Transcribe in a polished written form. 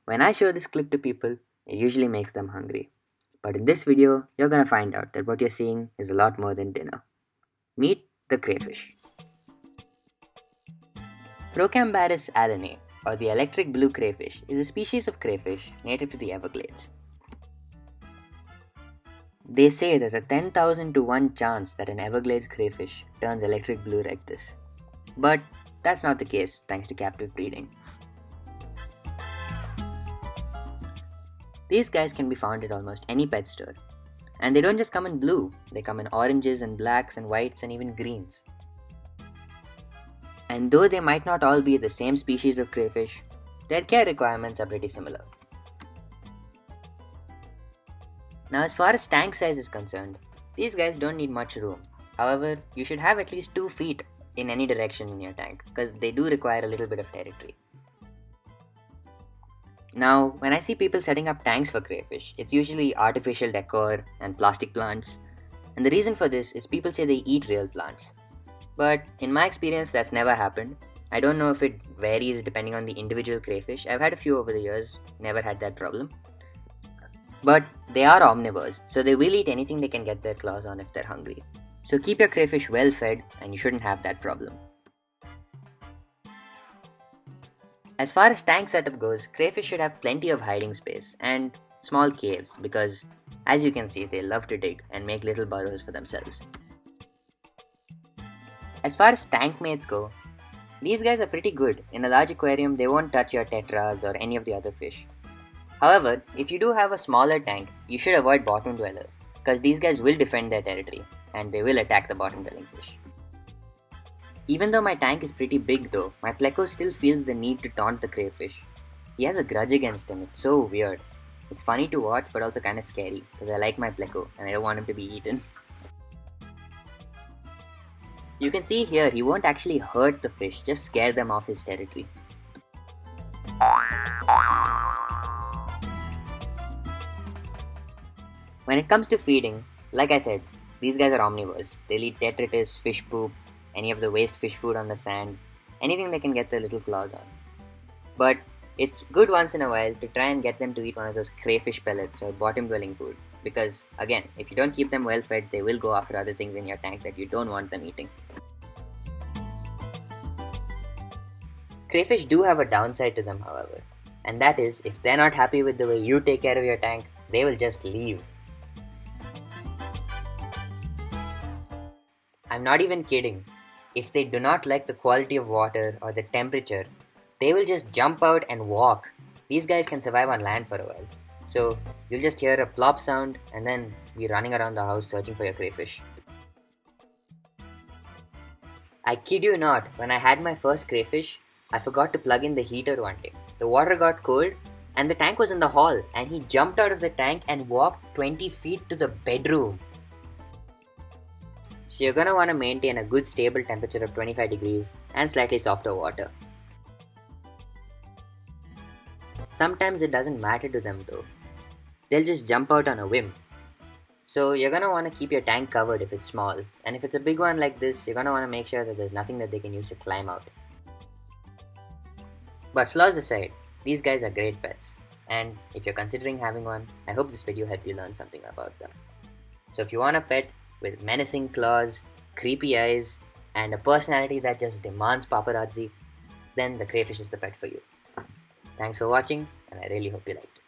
When I show this clip to people, it usually makes them hungry. But in this video, you're gonna find out that what you're seeing is a lot more than dinner. Meet the crayfish. Procambarus alanae, or the electric blue crayfish, is a species of crayfish native to the Everglades. They say there's a 10,000 to 1 chance that an Everglades crayfish turns electric blue like this. But that's not the case thanks to captive breeding. These guys can be found at almost any pet store. And they don't just come in blue, they come in oranges and blacks and whites and even greens. And though they might not all be the same species of crayfish, their care requirements are pretty similar. Now, as far as tank size is concerned, these guys don't need much room. However, you should have at least 2 feet in any direction in your tank because they do require a little bit of territory. Now, when I see people setting up tanks for crayfish, it's usually artificial decor and plastic plants. And the reason for this is people say they eat real plants. But in my experience, that's never happened. I don't know if it varies depending on the individual crayfish. I've had a few over the years, never had that problem. But they are omnivores, so they will eat anything they can get their claws on if they're hungry. So keep your crayfish well fed and you shouldn't have that problem. As far as tank setup goes, crayfish should have plenty of hiding space and small caves because, as you can see, they love to dig and make little burrows for themselves. As far as tank mates go, these guys are pretty good. In a large aquarium, they won't touch your tetras or any of the other fish. However, if you do have a smaller tank, you should avoid bottom dwellers because these guys will defend their territory and they will attack the bottom dwelling fish. Even though my tank is pretty big though, my pleco still feels the need to taunt the crayfish. He has a grudge against him, it's so weird. It's funny to watch but also kinda scary because I like my pleco and I don't want him to be eaten. You can see here he won't actually hurt the fish, just scare them off his territory. When it comes to feeding, like I said, these guys are omnivores. They'll eat detritus, fish poop, any of the waste fish food on the sand, anything they can get their little claws on. But it's good once in a while to try and get them to eat one of those crayfish pellets or bottom dwelling food. Because again, if you don't keep them well fed, they will go after other things in your tank that you don't want them eating. Crayfish do have a downside to them, however, and that is if they're not happy with the way you take care of your tank, they will just leave. I'm not even kidding. If they do not like the quality of water or the temperature, they will just jump out and walk. These guys can survive on land for a while. So you'll just hear a plop sound and then be running around the house searching for your crayfish. I kid you not, when I had my first crayfish, I forgot to plug in the heater one day. The water got cold and the tank was in the hall and he jumped out of the tank and walked 20 feet to the bedroom. So you're gonna wanna maintain a good stable temperature of 25 degrees and slightly softer water. Sometimes it doesn't matter to them though. They'll just jump out on a whim. So you're gonna wanna keep your tank covered if it's small, and if it's a big one like this, you're gonna wanna make sure that there's nothing that they can use to climb out. But flaws aside, these guys are great pets, and if you're considering having one, I hope this video helped you learn something about them. So if you want a pet with menacing claws, creepy eyes, and a personality that just demands paparazzi, then the crayfish is the pet for you. Thanks for watching, and I really hope you liked it.